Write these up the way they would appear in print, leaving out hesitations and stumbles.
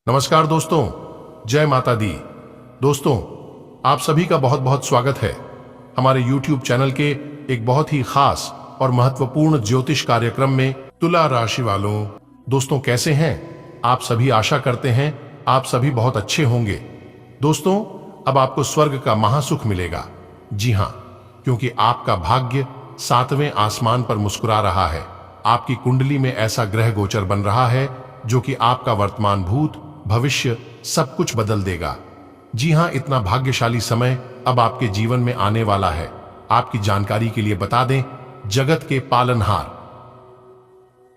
नमस्कार दोस्तों, जय माता दी। दोस्तों, आप सभी का बहुत बहुत स्वागत है हमारे YouTube चैनल के एक बहुत ही खास और महत्वपूर्ण ज्योतिष कार्यक्रम में। तुला राशि वालों, दोस्तों कैसे हैं आप सभी? आशा करते हैं आप सभी बहुत अच्छे होंगे। दोस्तों, अब आपको स्वर्ग का महासुख मिलेगा। जी हां, क्योंकि आपका भाग्य 7वें आसमान पर मुस्कुरा रहा है। आपकी कुंडली में ऐसा ग्रह गोचर बन रहा है जो कि आपका वर्तमान, भूत, भविष्य सब कुछ बदल देगा। जी हां, इतना भाग्यशाली समय अब आपके जीवन में आने वाला है। आपकी जानकारी के लिए बता दें, जगत के पालनहार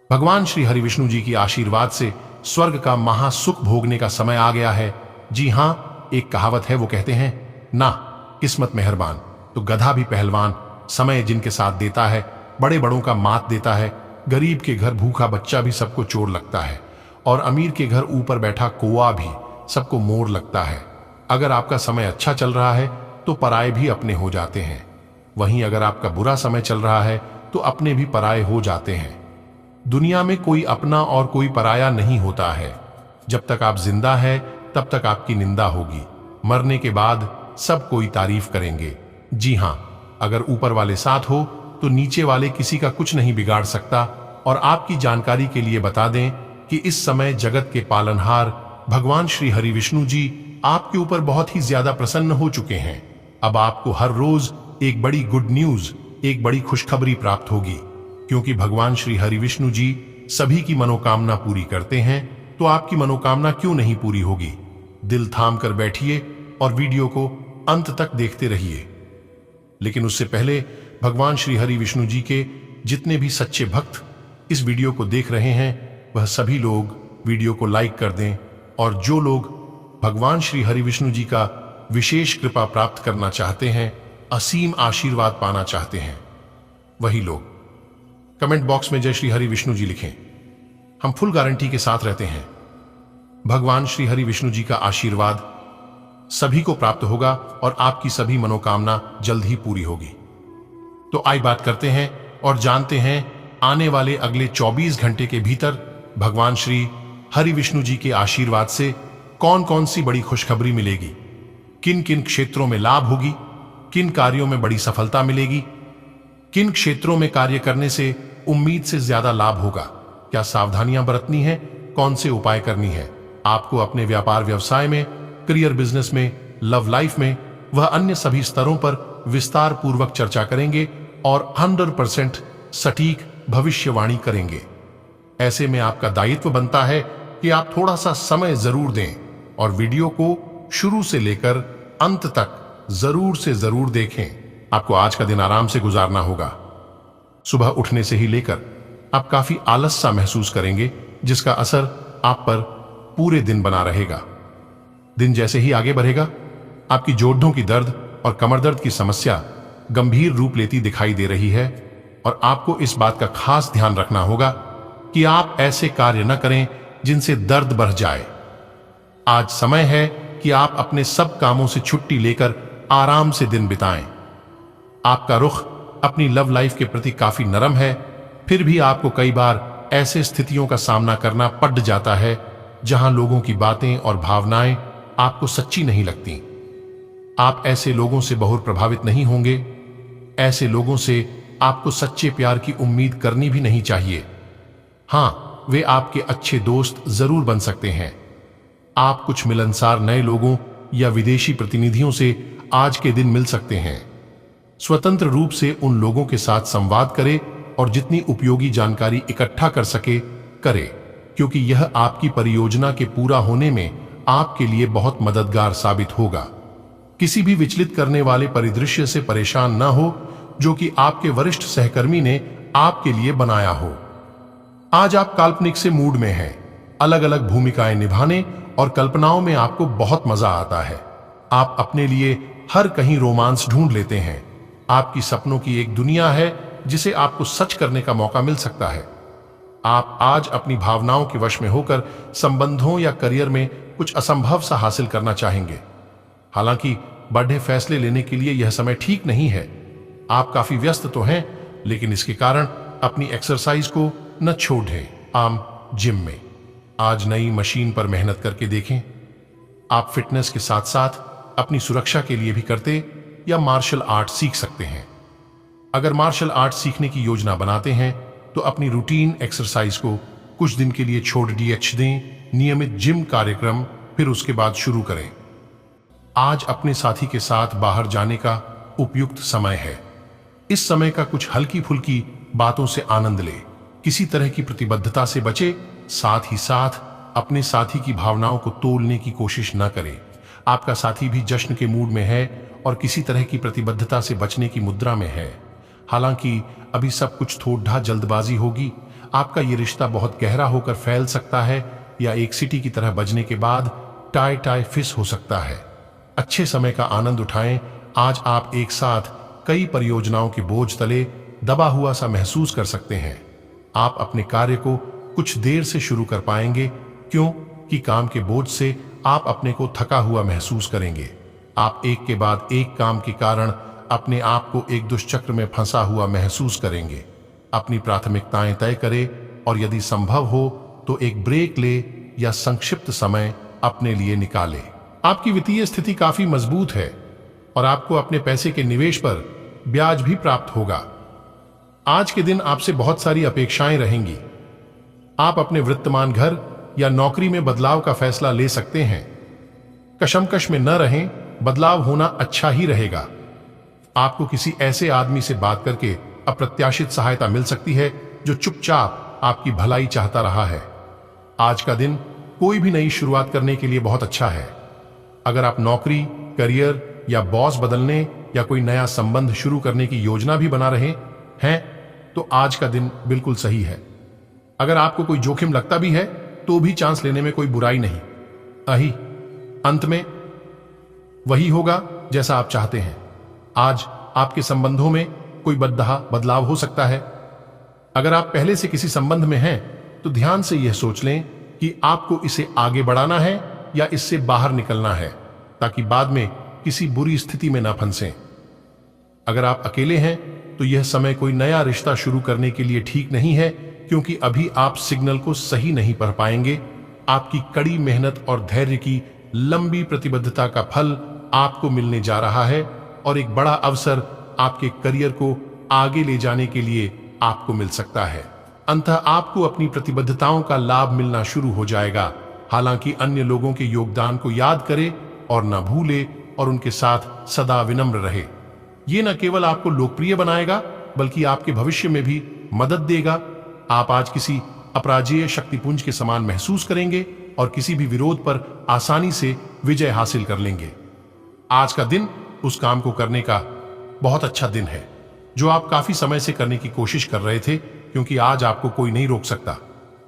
भगवान श्री हरि विष्णु जी की आशीर्वाद से स्वर्ग का महासुख भोगने का समय आ गया है। जी हां, एक कहावत है, वो कहते हैं ना किस्मत मेहरबान तो गधा भी पहलवान। समय जिनके साथ देता है, बड़े बड़ों का मात देता है। गरीब के घर भूखा बच्चा भी सबको चोर लगता है, और अमीर के घर ऊपर बैठा कौआ भी सबको मोर लगता है। अगर आपका समय अच्छा चल रहा है तो पराये भी अपने हो जाते हैं, वहीं अगर आपका बुरा समय चल रहा है तो अपने भी पराये हो जाते हैं। दुनिया में कोई अपना और कोई पराया नहीं होता है। जब तक आप जिंदा है तब तक आपकी निंदा होगी, मरने के बाद सब कोई तारीफ करेंगे। जी हां, अगर ऊपर वाले साथ हो तो नीचे वाले किसी का कुछ नहीं बिगाड़ सकता। और आपकी जानकारी के लिए बता दें कि इस समय जगत के पालनहार भगवान श्री हरि विष्णु जी आपके ऊपर बहुत ही ज्यादा प्रसन्न हो चुके हैं। अब आपको हर रोज एक बड़ी गुड न्यूज, एक बड़ी खुशखबरी प्राप्त होगी, क्योंकि भगवान श्री हरि विष्णु जी सभी की मनोकामना पूरी करते हैं। तो आपकी मनोकामना क्यों नहीं पूरी होगी? दिल थाम कर बैठिए और वीडियो को अंत तक देखते रहिए। लेकिन उससे पहले भगवान श्री हरि विष्णु जी के जितने भी सच्चे भक्त इस वीडियो को देख रहे हैं, वह सभी लोग वीडियो को लाइक कर दें। और जो लोग भगवान श्री हरि विष्णु जी का विशेष कृपा प्राप्त करना चाहते हैं, असीम आशीर्वाद पाना चाहते हैं, वही लोग कमेंट बॉक्स में जय श्री हरि विष्णु जी लिखें। हम फुल गारंटी के साथ रहते हैं। भगवान श्री हरि विष्णु जी का आशीर्वाद सभी को प्राप्त होगा और आपकी सभी मनोकामना जल्द ही पूरी होगी। तो आई बात करते हैं और जानते हैं आने वाले अगले 24 घंटे के भीतर भगवान श्री हरि विष्णु जी के आशीर्वाद से कौन कौन सी बड़ी खुशखबरी मिलेगी, किन किन क्षेत्रों में लाभ होगी, किन कार्यों में बड़ी सफलता मिलेगी, किन क्षेत्रों में कार्य करने से उम्मीद से ज्यादा लाभ होगा, क्या सावधानियां बरतनी है, कौन से उपाय करनी है। आपको अपने व्यापार व्यवसाय में, करियर बिजनेस में, लव लाइफ में, वह अन्य सभी स्तरों पर विस्तार पूर्वक चर्चा करेंगे और 100% सटीक भविष्यवाणी करेंगे। ऐसे में आपका दायित्व बनता है कि आप थोड़ा सा समय जरूर दें और वीडियो को शुरू से लेकर अंत तक जरूर से जरूर देखें। आपको आज का दिन आराम से गुजारना होगा। सुबह उठने से ही लेकर आप काफी आलस सा महसूस करेंगे, जिसका असर आप पर पूरे दिन बना रहेगा। दिन जैसे ही आगे बढ़ेगा, आपकी जोड़ों की दर्द और कमर दर्द की समस्या गंभीर रूप लेती दिखाई दे रही है, और आपको इस बात का खास ध्यान रखना होगा कि आप ऐसे कार्य न करें जिनसे दर्द बढ़ जाए। आज समय है कि आप अपने सब कामों से छुट्टी लेकर आराम से दिन बिताएं। आपका रुख अपनी लव लाइफ के प्रति काफी नरम है, फिर भी आपको कई बार ऐसे स्थितियों का सामना करना पड़ जाता है जहां लोगों की बातें और भावनाएं आपको सच्ची नहीं लगती। आप ऐसे लोगों से बहुत प्रभावित नहीं होंगे। ऐसे लोगों से आपको सच्चे प्यार की उम्मीद करनी भी नहीं चाहिए। हां, वे आपके अच्छे दोस्त जरूर बन सकते हैं। आप कुछ मिलनसार नए लोगों या विदेशी प्रतिनिधियों से आज के दिन मिल सकते हैं। स्वतंत्र रूप से उन लोगों के साथ संवाद करें और जितनी उपयोगी जानकारी इकट्ठा कर सके करें, क्योंकि यह आपकी परियोजना के पूरा होने में आपके लिए बहुत मददगार साबित होगा। किसी भी विचलित करने वाले परिदृश्य से परेशान न हो जो कि आपके वरिष्ठ सहकर्मी ने आपके लिए बनाया हो। आज आप काल्पनिक से मूड में हैं। अलग अलग भूमिकाएं निभाने और कल्पनाओं में आपको बहुत मजा आता है। आप अपने लिए हर कहीं रोमांस ढूंढ लेते हैं। आपकी सपनों की एक दुनिया है जिसे आपको सच करने का मौका मिल सकता है। आप आज अपनी भावनाओं के वश में होकर संबंधों या करियर में कुछ असंभव सा हासिल करना चाहेंगे। हालांकि बड़े फैसले लेने के लिए यह समय ठीक नहीं है। आप काफी व्यस्त तो हैं, लेकिन इसके कारण अपनी एक्सरसाइज को न छोड़ें। जिम में आज नई मशीन पर मेहनत करके देखें। आप फिटनेस के साथ साथ अपनी सुरक्षा के लिए भी करते या मार्शल आर्ट सीख सकते हैं। अगर मार्शल आर्ट सीखने की योजना बनाते हैं तो अपनी रूटीन एक्सरसाइज को कुछ दिन के लिए छोड़ दें, नियमित जिम कार्यक्रम फिर उसके बाद शुरू करें। आज अपने साथी के साथ बाहर जाने का उपयुक्त समय है। इस समय का कुछ हल्की फुल्की बातों से आनंद ले, किसी तरह की प्रतिबद्धता से बचे, साथ ही साथ अपने साथी की भावनाओं को तोड़ने की कोशिश न करें। आपका साथी भी जश्न के मूड में है और किसी तरह की प्रतिबद्धता से बचने की मुद्रा में है। हालांकि अभी सब कुछ थोड़ा जल्दबाजी होगी। आपका ये रिश्ता बहुत गहरा होकर फैल सकता है या एक सीटी की तरह बजने के बाद टाई टाई फिस हो सकता है। अच्छे समय का आनंद उठाएं। आज आप एक साथ कई परियोजनाओं के बोझ तले दबा हुआ सा महसूस कर सकते हैं। आप अपने कार्य को कुछ देर से शुरू कर पाएंगे, क्योंकि काम के बोझ से आप अपने को थका हुआ महसूस करेंगे। आप एक के बाद एक काम के कारण अपने आप को एक दुष्चक्र में फंसा हुआ महसूस करेंगे। अपनी प्राथमिकताएं तय करें और यदि संभव हो तो एक ब्रेक ले या संक्षिप्त समय अपने लिए निकाले। आपकी वित्तीय स्थिति काफी मजबूत है और आपको अपने पैसे के निवेश पर ब्याज भी प्राप्त होगा। आज के दिन आपसे बहुत सारी अपेक्षाएं रहेंगी। आप अपने वर्तमान घर या नौकरी में बदलाव का फैसला ले सकते हैं। कशमकश में न रहें, बदलाव होना अच्छा ही रहेगा। आपको किसी ऐसे आदमी से बात करके अप्रत्याशित सहायता मिल सकती है जो चुपचाप आपकी भलाई चाहता रहा है। आज का दिन कोई भी नई शुरुआत करने के लिए बहुत अच्छा है। अगर आप नौकरी, करियर या बॉस बदलने या कोई नया संबंध शुरू करने की योजना भी बना रहे हैं तो आज का दिन बिल्कुल सही है। अगर आपको कोई जोखिम लगता भी है तो भी चांस लेने में कोई बुराई नहीं। अंत में वही होगा जैसा आप चाहते हैं। आज आपके संबंधों में कोई बदलाव हो सकता है। अगर आप पहले से किसी संबंध में हैं तो ध्यान से यह सोच लें कि आपको इसे आगे बढ़ाना है या इससे बाहर निकलना है, ताकि बाद में किसी बुरी स्थिति में ना फंसें। अगर आप अकेले हैं तो यह समय कोई नया रिश्ता शुरू करने के लिए ठीक नहीं है, क्योंकि अभी आप सिग्नल को सही नहीं पढ़ पाएंगे। आपकी कड़ी मेहनत और धैर्य की लंबी प्रतिबद्धता का फल आपको मिलने जा रहा है और एक बड़ा अवसर आपके करियर को आगे ले जाने के लिए आपको मिल सकता है। अंततः आपको अपनी प्रतिबद्धताओं का लाभ मिलना शुरू हो जाएगा। हालांकि अन्य लोगों के योगदान को याद करें और न भूले और उनके साथ सदा विनम्र रहे। ये न केवल आपको लोकप्रिय बनाएगा बल्कि आपके भविष्य में भी मदद देगा। आप आज किसी अपराजेय शक्तिपुंज के समान महसूस करेंगे और किसी भी विरोध पर आसानी से विजय हासिल कर लेंगे। आज का दिन उस काम को करने का बहुत अच्छा दिन है जो आप काफी समय से करने की कोशिश कर रहे थे, क्योंकि आज आपको कोई नहीं रोक सकता।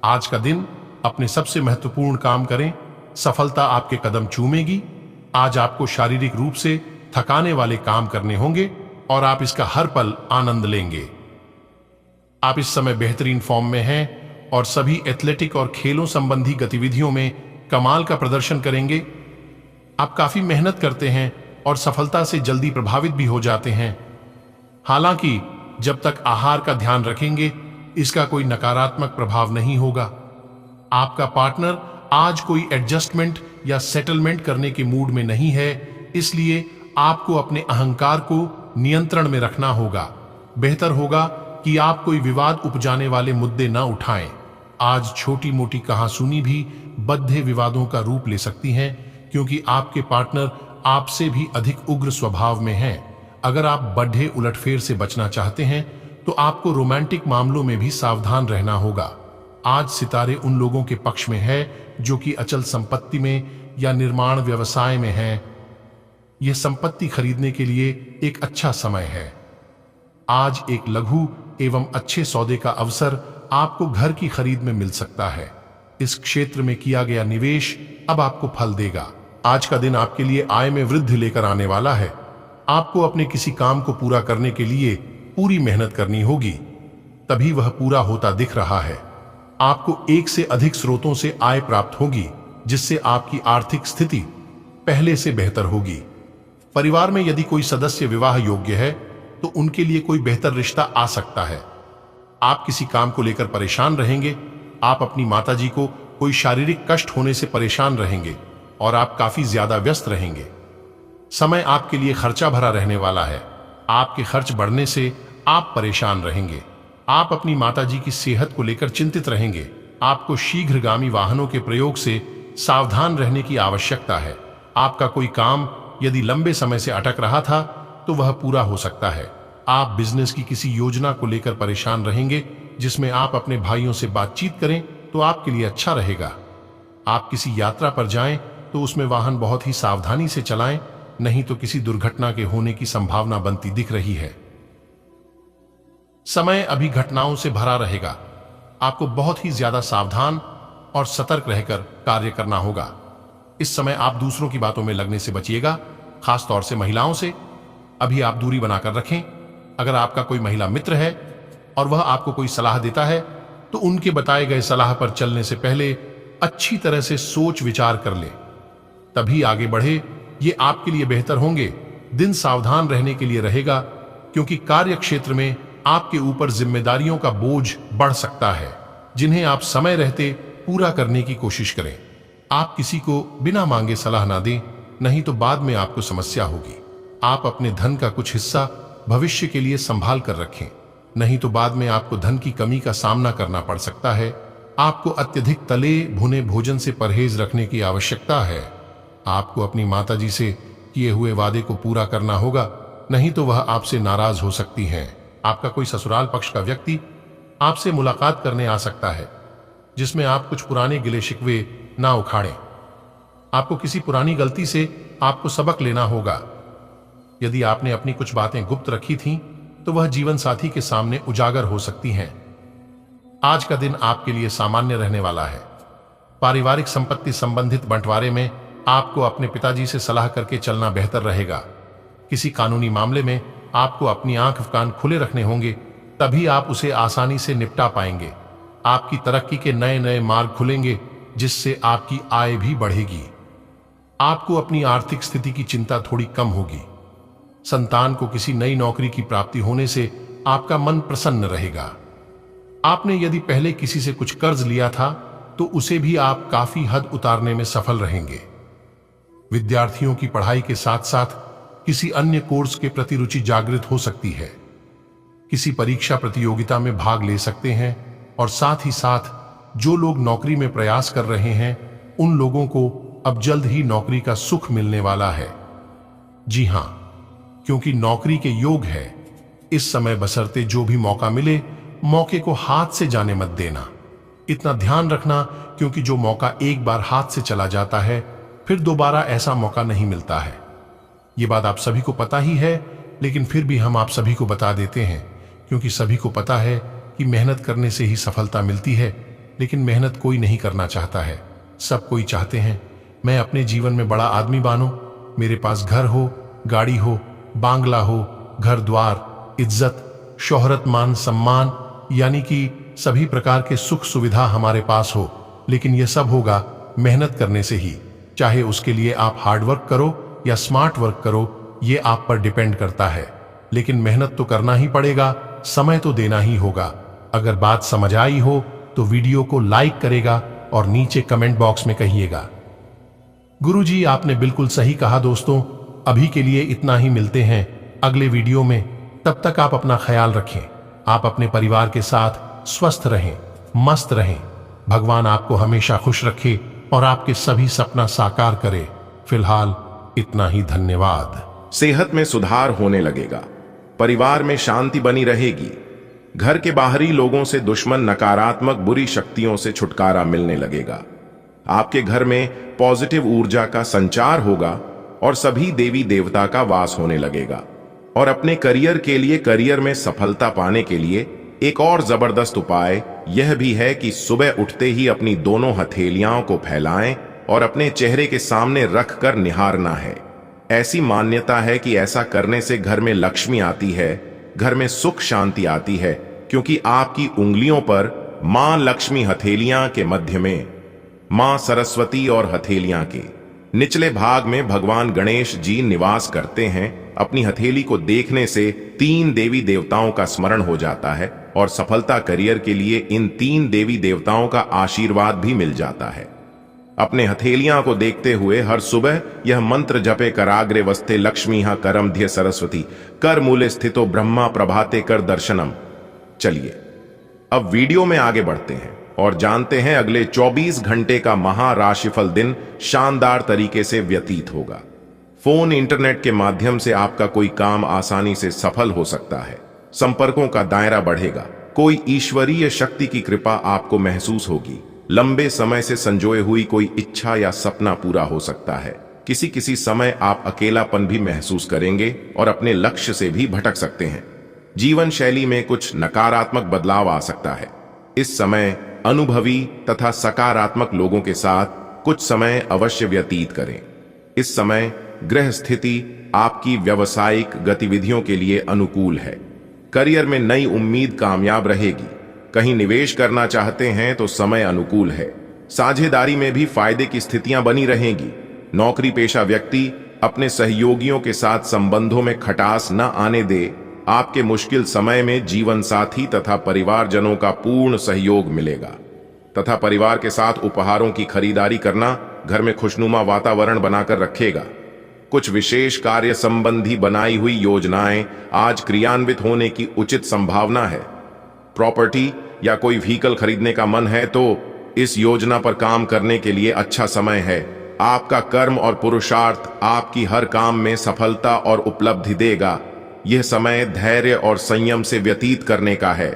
आज का दिन अपने सबसे महत्वपूर्ण काम करें, सफलता आपके कदम चूमेगी। आज आपको शारीरिक रूप से थकाने वाले काम करने होंगे और आप इसका हर पल आनंद लेंगे। आप इस समय बेहतरीन फॉर्म में हैं और सभी एथलेटिक और खेलों संबंधी गतिविधियों में कमाल का प्रदर्शन करेंगे। आप काफी मेहनत करते हैं और सफलता से जल्दी प्रभावित भी हो जाते हैं। हालांकि जब तक आहार का ध्यान रखेंगे इसका कोई नकारात्मक प्रभाव नहीं होगा। आपका पार्टनर आज कोई एडजस्टमेंट या सेटलमेंट करने के मूड में नहीं है, इसलिए आपको अपने अहंकार को नियंत्रण में रखना होगा। बेहतर होगा कि आप कोई विवाद उपजाने वाले मुद्दे न उठाएं। आज छोटी मोटी कहासुनी भी बद्धे विवादों का रूप ले सकती हैं, क्योंकि आपके पार्टनर आपसे भी अधिक उग्र स्वभाव में हैं। अगर आप बढ़े उलटफेर से बचना चाहते हैं तो आपको रोमांटिक मामलों में भी सावधान रहना होगा। आज सितारे उन लोगों के पक्ष में है जो कि अचल संपत्ति में या निर्माण व्यवसाय में हैं। यह संपत्ति खरीदने के लिए एक अच्छा समय है। आज एक लघु एवं अच्छे सौदे का अवसर आपको घर की खरीद में मिल सकता है। इस क्षेत्र में किया गया निवेश अब आपको फल देगा। आज का दिन आपके लिए आय में वृद्धि लेकर आने वाला है। आपको अपने किसी काम को पूरा करने के लिए पूरी मेहनत करनी होगी, तभी वह पूरा होता दिख रहा है। आपको एक से अधिक स्रोतों से आय प्राप्त होगी, जिससे आपकी आर्थिक स्थिति पहले से बेहतर होगी। परिवार में यदि कोई सदस्य विवाह योग्य है तो उनके लिए कोई बेहतर रिश्ता आ सकता है। आप किसी काम को लेकर परेशान रहेंगे। आप अपनी माताजी को कोई शारीरिक कष्ट होने से परेशान रहेंगे और आप काफी ज्यादा व्यस्त रहेंगे। समय आपके लिए खर्चा भरा रहने वाला है। आपके खर्च बढ़ने से आप परेशान रहेंगे। आप अपनी माताजी की सेहत को लेकर चिंतित रहेंगे। आपको शीघ्रगामी वाहनों के प्रयोग से सावधान रहने की आवश्यकता है। आपका कोई काम यदि लंबे समय से अटक रहा था तो वह पूरा हो सकता है। आप बिजनेस की किसी योजना को लेकर परेशान रहेंगे, जिसमें आप अपने भाइयों से बातचीत करें तो आपके लिए अच्छा रहेगा। आप किसी यात्रा पर जाएं तो उसमें वाहन बहुत ही सावधानी से चलाएं, नहीं तो किसी दुर्घटना के होने की संभावना बनती दिख रही है। समय अभी घटनाओं से भरा रहेगा। आपको बहुत ही ज्यादा सावधान और सतर्क रहकर कार्य करना होगा। इस समय आप दूसरों की बातों में लगने से बचिएगा, खासतौर से महिलाओं से। अभी आप दूरी बनाकर रखें। अगर आपका कोई महिला मित्र है और वह आपको कोई सलाह देता है तो उनके बताए गए सलाह पर चलने से पहले अच्छी तरह से सोच विचार कर ले, तभी आगे बढ़े। ये आपके लिए बेहतर होंगे। दिन सावधान रहने के लिए रहेगा, क्योंकि कार्य क्षेत्र में आपके ऊपर जिम्मेदारियों का बोझ बढ़ सकता है, जिन्हें आप समय रहते पूरा करने की कोशिश करें। आप किसी को बिना मांगे सलाह ना दें, नहीं तो बाद में आपको समस्या होगी। आप अपने धन का कुछ हिस्सा भविष्य के लिए संभाल कर रखें, नहीं तो बाद में आपको धन की कमी का सामना करना पड़ सकता है। आपको अत्यधिक तले भुने भोजन से परहेज रखने की आवश्यकता है। आपको अपनी माताजी से किए हुए वादे को पूरा करना होगा, नहीं तो वह आपसे नाराज हो सकती हैं। आपका कोई ससुराल पक्ष का व्यक्ति आपसे मुलाकात करने आ सकता है, जिसमें आप कुछ पुराने गिले शिकवे ना उखाड़ें। आपको किसी पुरानी गलती से आपको सबक लेना होगा। यदि आपने अपनी कुछ बातें गुप्त रखी थीं, तो वह जीवन साथी के सामने उजागर हो सकती हैं। आज का दिन आपके लिए सामान्य रहने वाला है। पारिवारिक संपत्ति संबंधित बंटवारे में आपको अपने पिताजी से सलाह करके चलना बेहतर रहेगा। किसी कानूनी मामले में आपको अपनी आंख कान खुले रखने होंगे, तभी आप उसे आसानी से निपटा पाएंगे। आपकी तरक्की के नए नए मार्ग खुलेंगे, जिससे आपकी आय भी बढ़ेगी। आपको अपनी आर्थिक स्थिति की चिंता थोड़ी कम होगी। संतान को किसी नई नौकरी की प्राप्ति होने से आपका मन प्रसन्न रहेगा। आपने यदि पहले किसी से कुछ कर्ज लिया था तो उसे भी आप काफी हद उतारने में सफल रहेंगे। विद्यार्थियों की पढ़ाई के साथ साथ किसी अन्य कोर्स के प्रति रुचि जागृत हो सकती है। किसी परीक्षा प्रतियोगिता में भाग ले सकते हैं, और साथ ही साथ जो लोग नौकरी में प्रयास कर रहे हैं उन लोगों को अब जल्द ही नौकरी का सुख मिलने वाला है। जी हां, क्योंकि नौकरी के योग है। इस समय बशर्ते जो भी मौका मिले, मौके को हाथ से जाने मत देना। इतना ध्यान रखना, क्योंकि जो मौका एक बार हाथ से चला जाता है फिर दोबारा ऐसा मौका नहीं मिलता है। ये बात आप सभी को पता ही है, लेकिन फिर भी हम आप सभी को बता देते हैं, क्योंकि सभी को पता है कि मेहनत करने से ही सफलता मिलती है, लेकिन मेहनत कोई नहीं करना चाहता है। सब कोई चाहते हैं मैं अपने जीवन में बड़ा आदमी बनूं, मेरे पास घर हो, गाड़ी हो, बांग्ला हो, घर द्वार, इज्जत, शोहरत, मान सम्मान, यानी कि सभी प्रकार के सुख सुविधा हमारे पास हो। लेकिन यह सब होगा मेहनत करने से ही। चाहे उसके लिए आप हार्ड वर्क करो या स्मार्ट वर्क करो, ये आप पर डिपेंड करता है। लेकिन मेहनत तो करना ही पड़ेगा, समय तो देना ही होगा। अगर बात समझ आई हो तो वीडियो को लाइक करेगा और नीचे कमेंट बॉक्स में कहिएगा। गुरुजी, आपने बिल्कुल सही कहा दोस्तों। अभी के लिए इतना ही, मिलते हैं अगले वीडियो में। तब तक आप अपना ख्याल रखें। आप अपने परिवार के साथ स्वस्थ रहें, मस्त रहें। भगवान आपको हमेशा खुश रखे और आपके सभी सपना साकार करे। फिलहाल इतना ही, धन्यवाद। सेहत में सुधार होने लगेगा, परिवार में शांति बनी रहेगी, घर के बाहरी लोगों से दुश्मन नकारात्मक बुरी शक्तियों से छुटकारा मिलने लगेगा। आपके घर में पॉजिटिव ऊर्जा का संचार होगा और सभी देवी देवता का वास होने लगेगा। और अपने करियर के लिए, करियर में सफलता पाने के लिए एक और जबरदस्त उपाय यह भी है कि सुबह उठते ही अपनी दोनों हथेलियां को फैलाएं और अपने चेहरे के सामने रख कर निहारना है। ऐसी मान्यता है कि ऐसा करने से घर में लक्ष्मी आती है, घर में सुख शांति आती है, क्योंकि आपकी उंगलियों पर मां लक्ष्मी हथेलियां के मध्य में, मां सरस्वती और हथेलियां के निचले भाग में भगवान गणेश जी निवास करते हैं। अपनी हथेली को देखने से 3 देवी देवताओं का स्मरण हो जाता है। और सफलता करियर के लिए इन 3 देवी देवताओं का आशीर्वाद भी मिल जाता है। अपने हथेलियां को देखते हुए हर सुबह यह मंत्र जपे, कराग्रे वस्ते लक्ष्मीहा करमध्य सरस्वती कर मूले स्थितो ब्रह्मा प्रभाते कर दर्शनम। चलिए अब वीडियो में आगे बढ़ते हैं और जानते हैं अगले 24 घंटे का महाराशिफल दिन शानदार तरीके से व्यतीत होगा। फोन इंटरनेट के माध्यम से आपका कोई काम आसानी से सफल हो सकता है, संपर्कों का दायरा बढ़ेगा, कोई ईश्वरीय शक्ति की कृपा आपको महसूस होगी, लंबे समय से संजोए हुई कोई इच्छा या सपना पूरा हो सकता है। किसी समय आप अकेलापन भी महसूस करेंगे और अपने लक्ष्य से भी भटक सकते हैं। जीवन शैली में कुछ नकारात्मक बदलाव आ सकता है। इस समय अनुभवी तथा सकारात्मक लोगों के साथ कुछ समय अवश्य व्यतीत करें। इस समय ग्रह स्थिति आपकी व्यावसायिक गतिविधियों के लिए अनुकूल है। करियर में नई उम्मीद कामयाब रहेगी। कहीं निवेश करना चाहते हैं तो समय अनुकूल है। साझेदारी में भी फायदे की स्थितियां बनी रहेंगी। नौकरी पेशा व्यक्ति अपने सहयोगियों के साथ संबंधों में खटास न आने दे। आपके मुश्किल समय में जीवन साथी तथा परिवारजनों का पूर्ण सहयोग मिलेगा तथा परिवार के साथ उपहारों की खरीदारी करना घर में खुशनुमा वातावरण बनाकर रखेगा। कुछ विशेष कार्य संबंधी बनाई हुई योजनाएं आज क्रियान्वित होने की उचित संभावना है। प्रॉपर्टी या कोई व्हीकल खरीदने का मन है तो इस योजना पर काम करने के लिए अच्छा समय है। आपका कर्म और पुरुषार्थ आपकी हर काम में सफलता और उपलब्धि देगा। यह समय धैर्य और संयम से व्यतीत करने का है।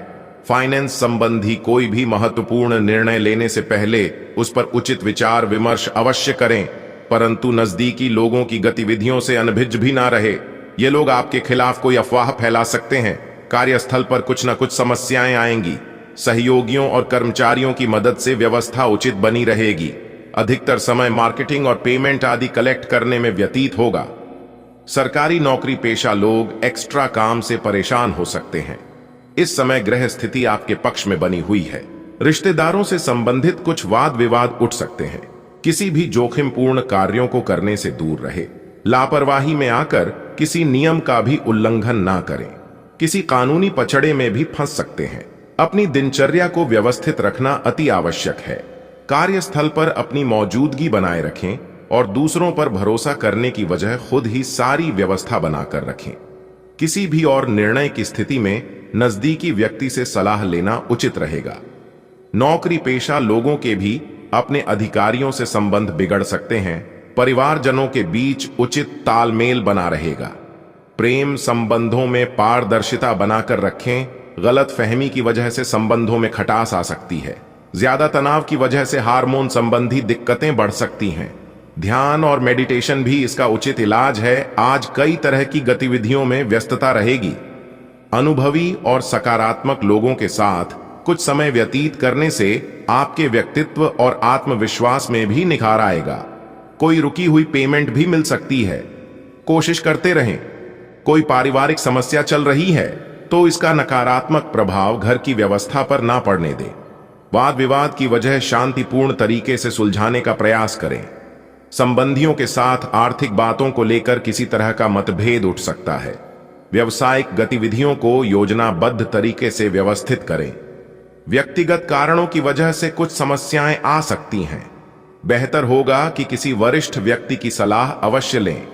फाइनेंस संबंधी कोई भी महत्वपूर्ण निर्णय लेने से पहले उस पर उचित विचार विमर्श अवश्य करें, परंतु नजदीकी लोगों की गतिविधियों से अनभिज्ञ भी ना रहे। ये लोग आपके खिलाफ कोई अफवाह फैला सकते हैं। कार्यस्थल पर कुछ न कुछ समस्याएं आएंगी। सहयोगियों और कर्मचारियों की मदद से व्यवस्था उचित बनी रहेगी। अधिकतर समय मार्केटिंग और पेमेंट आदि कलेक्ट करने में व्यतीत होगा। सरकारी नौकरी पेशा लोग एक्स्ट्रा काम से परेशान हो सकते हैं। इस समय ग्रह स्थिति आपके पक्ष में बनी हुई है। रिश्तेदारों से संबंधित कुछ वाद विवाद उठ सकते हैं। किसी भी जोखिमपूर्ण कार्यों को करने से दूर रहे। लापरवाही में आकर किसी नियम का भी उल्लंघन ना करें। किसी कानूनी पचड़े में भी फंस सकते हैं। अपनी दिनचर्या को व्यवस्थित रखना अति आवश्यक है। कार्यस्थल पर अपनी मौजूदगी बनाए रखें और दूसरों पर भरोसा करने की वजह खुद ही सारी व्यवस्था बनाकर रखें। किसी भी और निर्णय की स्थिति में नजदीकी व्यक्ति से सलाह लेना उचित रहेगा। नौकरी पेशा लोगों के भी अपने अधिकारियों से संबंध बिगड़ सकते हैं। परिवारजनों के बीच उचित तालमेल बना रहेगा। प्रेम संबंधों में पारदर्शिता बनाकर रखें। गलत फहमी की वजह से संबंधों में खटास आ सकती है। ज्यादा तनाव की वजह से हार्मोन संबंधी दिक्कतें बढ़ सकती हैं। ध्यान और मेडिटेशन भी इसका उचित इलाज है। आज कई तरह की गतिविधियों में व्यस्तता रहेगी। अनुभवी और सकारात्मक लोगों के साथ कुछ समय व्यतीत करने से आपके व्यक्तित्व और आत्मविश्वास में भी निखार आएगा। कोई रुकी हुई पेमेंट भी मिल सकती है। कोशिश करते रहें। कोई पारिवारिक समस्या चल रही है तो इसका नकारात्मक प्रभाव घर की व्यवस्था पर ना पड़ने दें। वाद विवाद की वजह शांतिपूर्ण तरीके से सुलझाने का प्रयास करें। संबंधियों के साथ आर्थिक बातों को लेकर किसी तरह का मतभेद उठ सकता है। व्यवसायिक गतिविधियों को योजनाबद्ध तरीके से व्यवस्थित करें। व्यक्तिगत कारणों की वजह से कुछ समस्याएं आ सकती हैं। बेहतर होगा कि किसी वरिष्ठ व्यक्ति की सलाह अवश्य लें।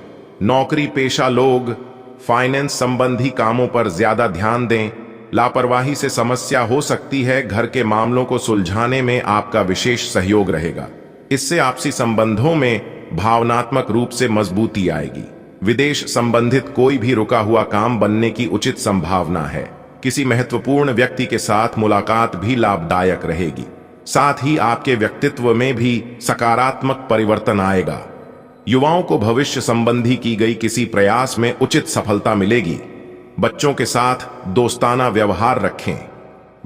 नौकरी पेशा लोग फाइनेंस संबंधी कामों पर ज्यादा ध्यान दें। लापरवाही से समस्या हो सकती है। घर के मामलों को सुलझाने में आपका विशेष सहयोग रहेगा। इससे आपसी संबंधों में भावनात्मक रूप से मजबूती आएगी। विदेश संबंधित कोई भी रुका हुआ काम बनने की उचित संभावना है। किसी महत्वपूर्ण व्यक्ति के साथ मुलाकात भी लाभदायक रहेगी। साथ ही आपके व्यक्तित्व में भी सकारात्मक परिवर्तन आएगा। युवाओं को भविष्य संबंधी की गई किसी प्रयास में उचित सफलता मिलेगी। बच्चों के साथ दोस्ताना व्यवहार रखें।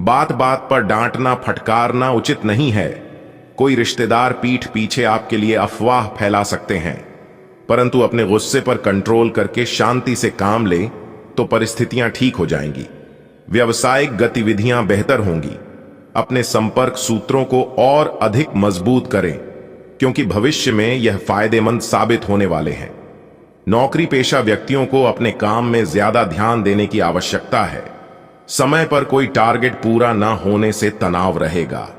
बात बात पर डांटना फटकारना उचित नहीं है। कोई रिश्तेदार पीठ पीछे आपके लिए अफवाह फैला सकते हैं, परंतु अपने गुस्से पर कंट्रोल करके शांति से काम लें तो परिस्थितियां ठीक हो जाएंगी। व्यावसायिक गतिविधियां बेहतर होंगी। अपने संपर्क सूत्रों को और अधिक मजबूत करें, क्योंकि भविष्य में यह फायदेमंद साबित होने वाले हैं। नौकरी पेशा व्यक्तियों को अपने काम में ज्यादा ध्यान देने की आवश्यकता है। समय पर कोई टारगेट पूरा न होने से तनाव रहेगा।